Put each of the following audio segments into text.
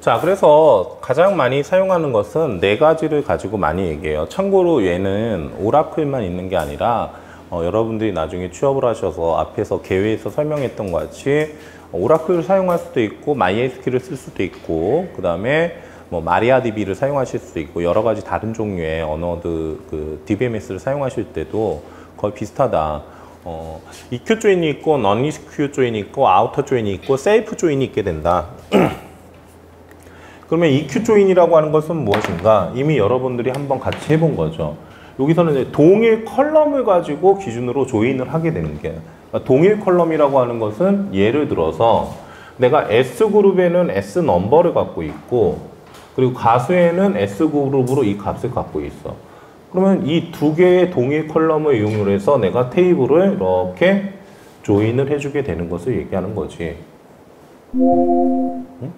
자, 그래서 가장 많이 사용하는 것은 네 가지를 가지고 많이 얘기해요. 참고로 얘는 오라클만 있는 게 아니라 여러분들이 나중에 취업을 하셔서 앞에서 계회에서 설명했던 것 같이 오라클을 사용할 수도 있고 MySQL을 쓸 수도 있고 그 다음에 뭐 마리아DB를 사용하실 수도 있고 여러 가지 다른 종류의 언어들 그 DBMS를 사용하실 때도 거의 비슷하다. EQ 조인이 있고 non-EQ 조인이 있고 아우터 조인이 있고 셀프 조인이 있게 된다. 그러면 EQ 조인이라고 하는 것은 무엇인가? 이미 여러분들이 한번 같이 해본 거죠. 여기서는 이제 동일 컬럼을 가지고 기준으로 조인을 하게 되는 게 그러니까 동일 컬럼이라고 하는 것은 예를 들어서 내가 S그룹에는 S넘버를 갖고 있고 그리고 가수에는 S그룹으로 이 값을 갖고 있어. 그러면 이 두 개의 동일 컬럼을 이용을 해서 내가 테이블을 이렇게 조인을 해주게 되는 것을 얘기하는 거지. 응?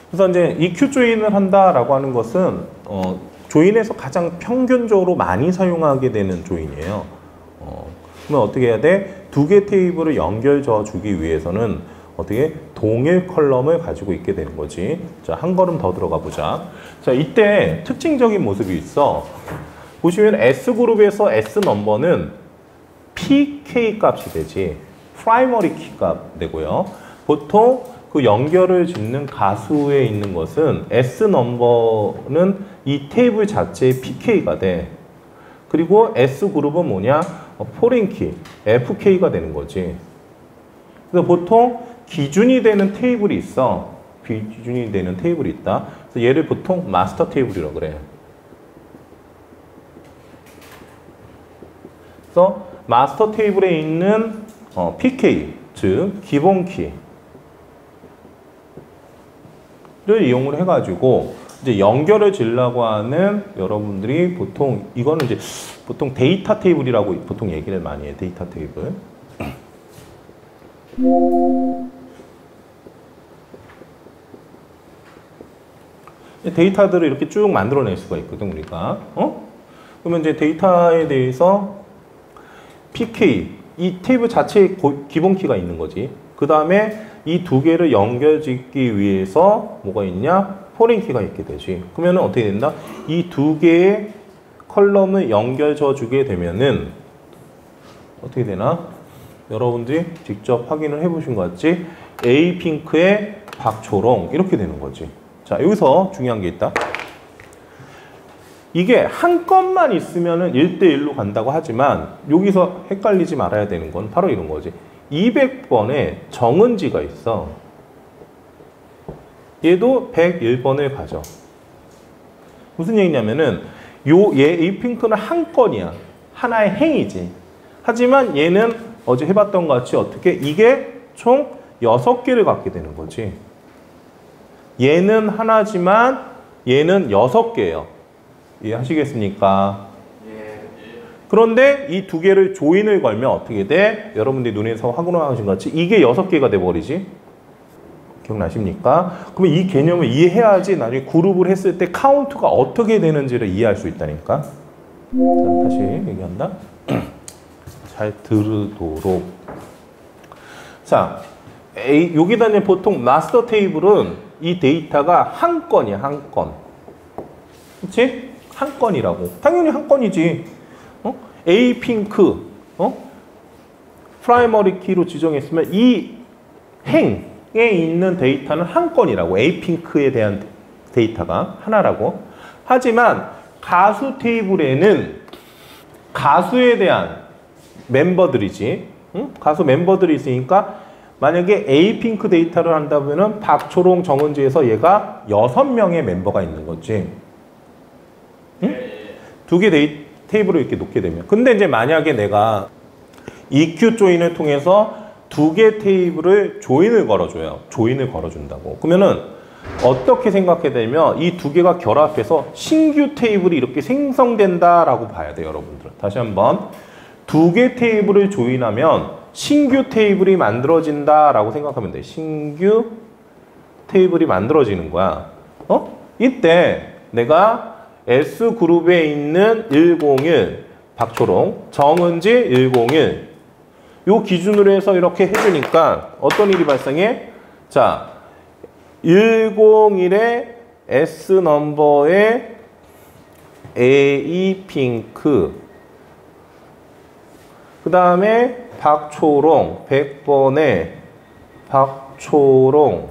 그래서 이제 EQ 조인을 한다라고 하는 것은 조인에서 가장 평균적으로 많이 사용하게 되는 조인이에요. 그러면 어떻게 해야 돼? 두 개 테이블을 연결져 주기 위해서는 어떻게 동일 컬럼을 가지고 있게 되는 거지. 자, 한 걸음 더 들어가 보자. 자, 이때 특징적인 모습이 있어. 보시면 S그룹에서 S넘버는 PK 값이 되지. 프라이머리 키 값 되고요. 보통 그 연결을 짓는 가수에 있는 것은 S넘버는 이 테이블 자체의 PK가 돼. 그리고 S그룹은 뭐냐? 포린키, FK가 되는 거지. 그래서 보통 기준이 되는 테이블이 있어. 기준이 되는 테이블이 있다. 그래서 얘를 보통 마스터 테이블이라고 그래. 그래서 마스터 테이블에 있는 PK, 즉 기본 키를 이용을 해가지고 이제 연결을 지으려고 하는 여러분들이 보통 이거는 이제 보통 데이터 테이블이라고 보통 얘기를 많이 해. 데이터 테이블. 데이터들을 이렇게 쭉 만들어낼 수가 있거든 우리가. 그러면 이제 데이터에 대해서 PK 이 테이블 자체에 기본 키가 있는 거지. 그 다음에 이 두 개를 연결짓기 위해서 뭐가 있냐? 포린 키가 있게 되지. 그러면 어떻게 된다? 이 두 개의 컬럼을 연결져 주게 되면은 어떻게 되나? 여러분들이 직접 확인을 해보신 것 같지? A 핑크에 박초롱 이렇게 되는 거지. 자, 여기서 중요한 게 있다. 이게 한 건만 있으면은 1대1로 간다고 하지만 여기서 헷갈리지 말아야 되는 건 바로 이런 거지. 200번에 정은지가 있어. 얘도 101번을 가져. 무슨 얘기냐면은 얘 이 핑크는 한 건이야. 하나의 행이지. 하지만 얘는 어제 해봤던 것 같이 어떻게 이게 총 6개를 갖게 되는 거지. 얘는 하나지만 얘는 6개예요. 이해하시겠습니까? 그런데 이 두 개를 조인을 걸면 어떻게 돼? 여러분들이 눈에서 확인하신 것 같이 이게 6개가 돼버리지. 기억나십니까? 그러면 이 개념을 이해해야지 나중에 그룹을 했을 때 카운트가 어떻게 되는지를 이해할 수 있다니까. 자, 다시 얘기한다. 잘 들으도록. 자, 여기다 이제 보통 마스터 테이블은 이 데이터가 한 건이야, 한 건. 그치? 한 건이라고. 당연히 한 건이지. A 핑크, 프라이머리 키로 지정했으면 이 행에 있는 데이터는 한 건이라고. A 핑크에 대한 데이터가 하나라고. 하지만 가수 테이블에는 가수에 대한 멤버들이지. 가수 멤버들이 있으니까 만약에 A 핑크 데이터를 한다면은 박초롱 정은지에서 얘가 6명의 멤버가 있는 거지. 두 개 테이블을 이렇게 놓게 되면. 근데 이제 만약에 내가 EQ 조인을 통해서 두 개 테이블을 조인을 걸어줘요. 조인을 걸어준다고. 그러면은 어떻게 생각해야 되냐면 이 두 개가 결합해서 신규 테이블이 이렇게 생성된다라고 봐야 돼요, 여러분들. 다시 한번. 두 개 테이블을 조인하면 신규 테이블이 만들어진다라고 생각하면 돼. 신규 테이블이 만들어지는 거야. 이때 내가 S그룹에 있는 101, 박초롱, 정은지 101. 요 기준으로 해서 이렇게 해주니까 어떤 일이 발생해? 자, 101의 S 넘버의 A 핑크, 그 다음에 박초롱 100번에 박초롱,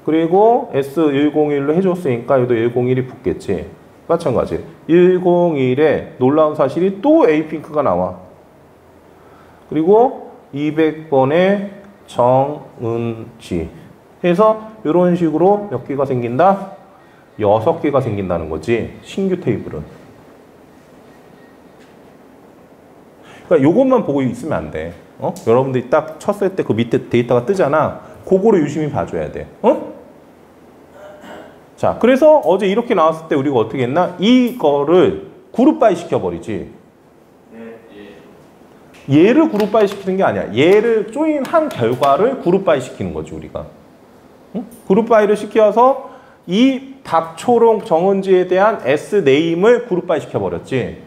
그리고 S101로 해줬으니까 여기도 101이 붙겠지. 마찬가지 101에 놀라운 사실이 또 A핑크가 나와. 그리고 200번에 정은지 해서 이런 식으로 몇 개가 생긴다? 6개가 생긴다는 거지, 신규 테이블은. 그러니까 요것만 보고 있으면 안 돼. 여러분들이 딱 쳤을 때 그 밑에 데이터가 뜨잖아. 그거를 유심히 봐줘야 돼. 자, 그래서 어제 이렇게 나왔을 때 우리가 어떻게 했나? 이거를 그룹 바이 시켜버리지. 얘를 그룹 바이 시키는 게 아니야. 얘를 조인한 결과를 그룹 바이 시키는 거지, 우리가. 그룹 바이를 시켜서 이 박초롱 정은지에 대한 S 네임을 그룹 바이 시켜버렸지.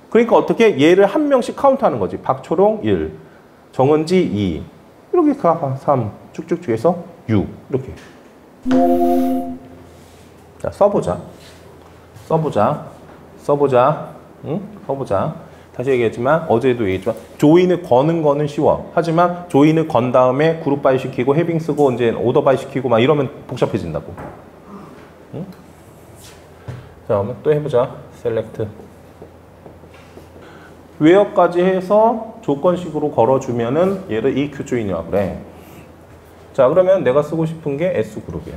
그러니까 어떻게 얘를 한 명씩 카운트하는 거지. 박초롱 1, 정은지 2, 이렇게 가 3, 쭉쭉쭉 해서 6, 이렇게. 자, 써보자. 다시 얘기했지만, 어제도 얘기했지만, 조인을 거는 거는 쉬워. 하지만 조인을 건 다음에 그룹 바이 시키고 헤빙 쓰고 이제 오더 바이 시키고 막 이러면 복잡해진다고. 응? 자, 그러면 또 해보자. 셀렉트. 웨어까지 해서 조건식으로 걸어주면은 얘를 EQ 조인이라고 그래. 자, 그러면 내가 쓰고 싶은 게 S 그룹이야.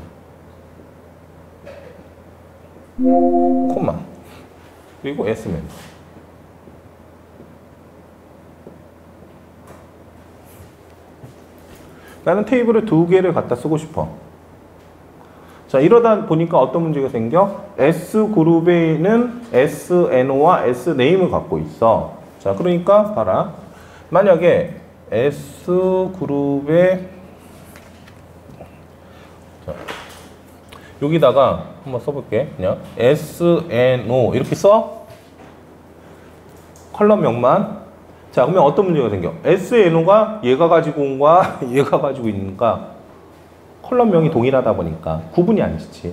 콤마. 그리고 S 멤버. 나는 테이블을 2개를 갖다 쓰고 싶어. 자, 이러다 보니까 어떤 문제가 생겨? S그룹에는 SNO와 S네임을 갖고 있어. 자, 그러니까 봐라. 만약에 S그룹에 자, 여기다가 한번 써볼게. 그냥 SNO 이렇게 써. 컬럼명만. 자, 그러면 어떤 문제가 생겨? SNO가 얘가 가지고 온 거야, 얘가 가지고 있는가? 컬럼명이 동일하다 보니까 구분이 안 되지.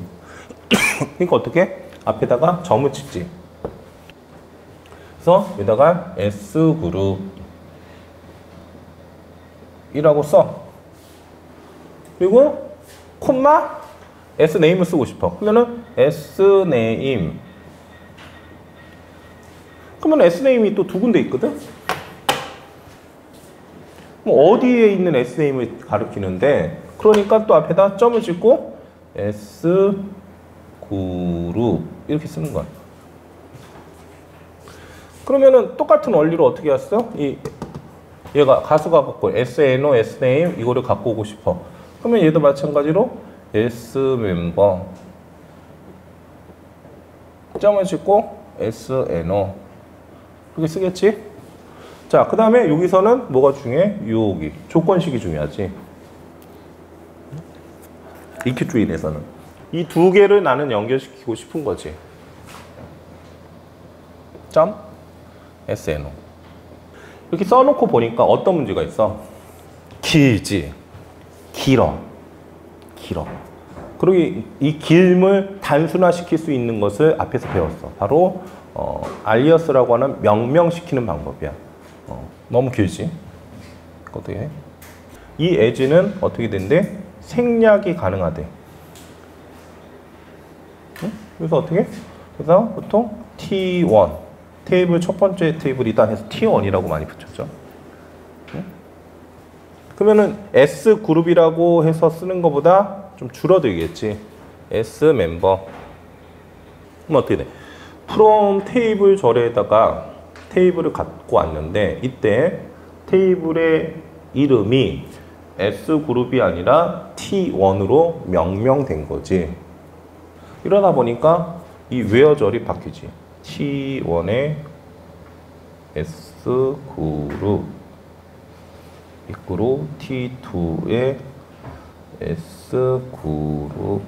그러니까 어떻게? 앞에다가 점을 치지. 그래서 여기다가 S그룹이라고 써. 그리고 콤마 S네임을 쓰고 싶어. 그러면은 S네임. 그러면 S네임이 또 2군데 있거든? 뭐 어디에 있는 S네임을 가리키는데, 그러니까 또 앞에다 점을 찍고 S그룹 이렇게 쓰는 거야. 그러면은 똑같은 원리로 어떻게 했어? 얘가 가수가 갖고 SNO, S네임 이거를 갖고 오고 싶어. 그러면 얘도 마찬가지로 S멤버 점을 찍고 SNO 이렇게 쓰겠지? 자, 그 다음에 여기서는 뭐가 중요해? 여기 조건식이 중요하지. EQ 조인에서는 이 2개를 나는 연결시키고 싶은 거지. 점 SNO 이렇게 써놓고 보니까 어떤 문제가 있어? 길지. 길어. 그리고 이 길음을 단순화시킬 수 있는 것을 앞에서 배웠어. 바로 알리어스라고 하는 명명시키는 방법이야. 너무 길지? 어떻게 해? 이 에지는 어떻게 된대? 생략이 가능하대. 응? 그래서 어떻게? 그래서 보통 T1 테이블 첫 번째 테이블이다 해서 T1이라고 많이 붙였죠. 응? 그러면은 S 그룹이라고 해서 쓰는 것보다 좀 줄어들겠지. S 멤버. 그럼 어떻게 돼? from 테이블 절에다가 테이블을 갖고 왔는데, 이때 테이블의 이름이 S그룹이 아니라 T1으로 명명된 거지. 이러다 보니까 이 웨어절이 바뀌지. T1의 S그룹 이끄로 T2의 S그룹.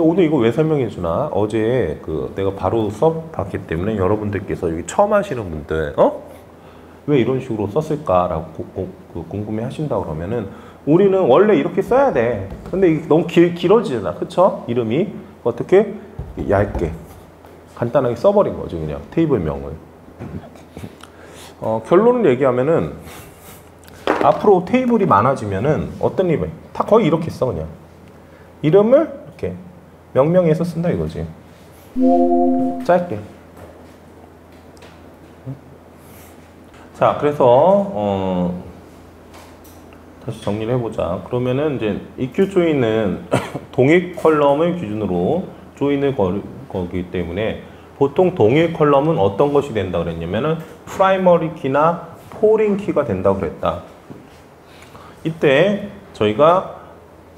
오늘 이거 왜 설명해 주나? 어제 내가 바로 써봤기 때문에 여러분들께서 여기 처음 하시는 분들 왜 이런 식으로 썼을까라고 궁금해 하신다 그러면은 우리는 원래 이렇게 써야 돼. 근데 이게 너무 길어지잖아. 그쵸? 이름이. 어떻게? 얇게. 간단하게 써버린 거지, 그냥. 테이블명을. 결론을 얘기하면은, 앞으로 테이블이 많아지면은, 어떤 일이 다 거의 이렇게 써, 그냥. 이름을 이렇게 명명해서 쓴다 이거지. 짧게. 자, 그래서, 다시 정리를 해보자. 그러면은 이제 EQ 조인은 동일 컬럼을 기준으로 조인을 거기 때문에 보통 동일 컬럼은 어떤 것이 된다 그랬냐면은 프라이머리 키나 포린 키가 된다 그랬다. 이때 저희가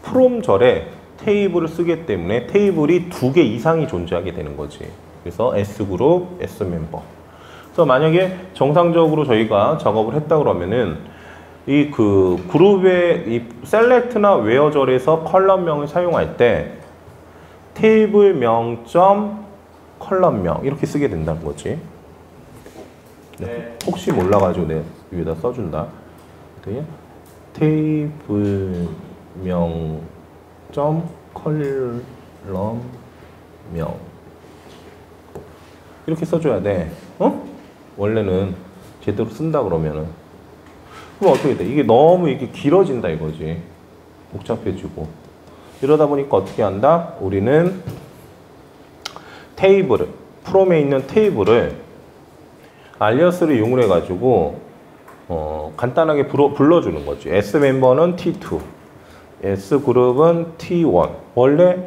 프롬 절에 테이블을 쓰기 때문에 테이블이 2개 이상이 존재하게 되는 거지. 그래서 S그룹, S멤버. 그래서 만약에 정상적으로 저희가 작업을 했다 그러면은 이 그룹의 이 셀렉트나 웨어절에서 컬럼명을 사용할 때 테이블 명점 컬럼명 이렇게 쓰게 된다는 거지. 네. 혹시 몰라가지고 내가 위에다 써준다. 테이블 명점 컬럼명 이렇게 써줘야 돼. 원래는 제대로 쓴다 그러면은. 그럼 어떻게 돼? 이게 너무 이게 길어진다 이거지. 복잡해지고. 이러다 보니까 어떻게 한다? 우리는 테이블을, 프롬에 있는 테이블을 알리아스를 이용을 해가지고 간단하게 불러주는 거지. S 멤버는 T2, S 그룹은 T1. 원래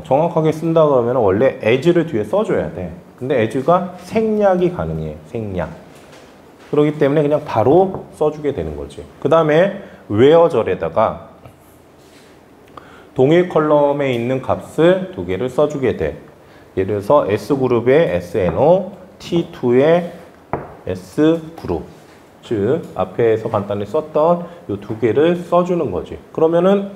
정확하게 쓴다 그러면 원래 as를 뒤에 써줘야 돼. 근데 as가 생략이 가능해. 생략. 그렇기 때문에 그냥 바로 써주게 되는 거지. 그 다음에 웨어절에다가 동일 컬럼에 있는 값을 2개를 써주게 돼. 예를 들어서 S그룹의 SNO, T2의 S그룹. 즉 앞에서 간단히 썼던 이 2개를 써주는 거지. 그러면은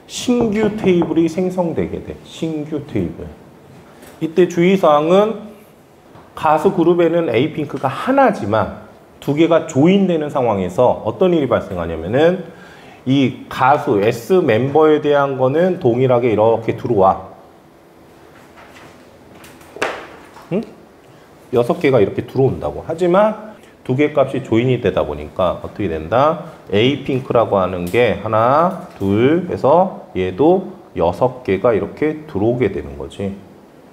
신규 테이블이 생성되게 돼. 신규 테이블. 이때 주의사항은 가수 그룹에는 A핑크가 하나지만 2개가 조인되는 상황에서 어떤 일이 발생하냐면은 이 가수 S 멤버에 대한 거는 동일하게 이렇게 들어와. 응? 6개가 이렇게 들어온다고. 하지만 2개 값이 조인이 되다 보니까 어떻게 된다? A핑크라고 하는 게 하나, 둘 해서 얘도 6개가 이렇게 들어오게 되는 거지.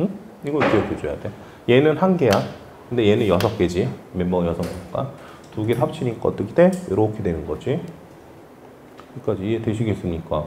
응? 이걸 기억해 줘야 돼. 얘는 1개야. 근데 얘는 6개지. 멤버가 6개니까. 2개를 합치니까 어떻게 돼? 이렇게 되는 거지. 여기까지 이해되시겠습니까?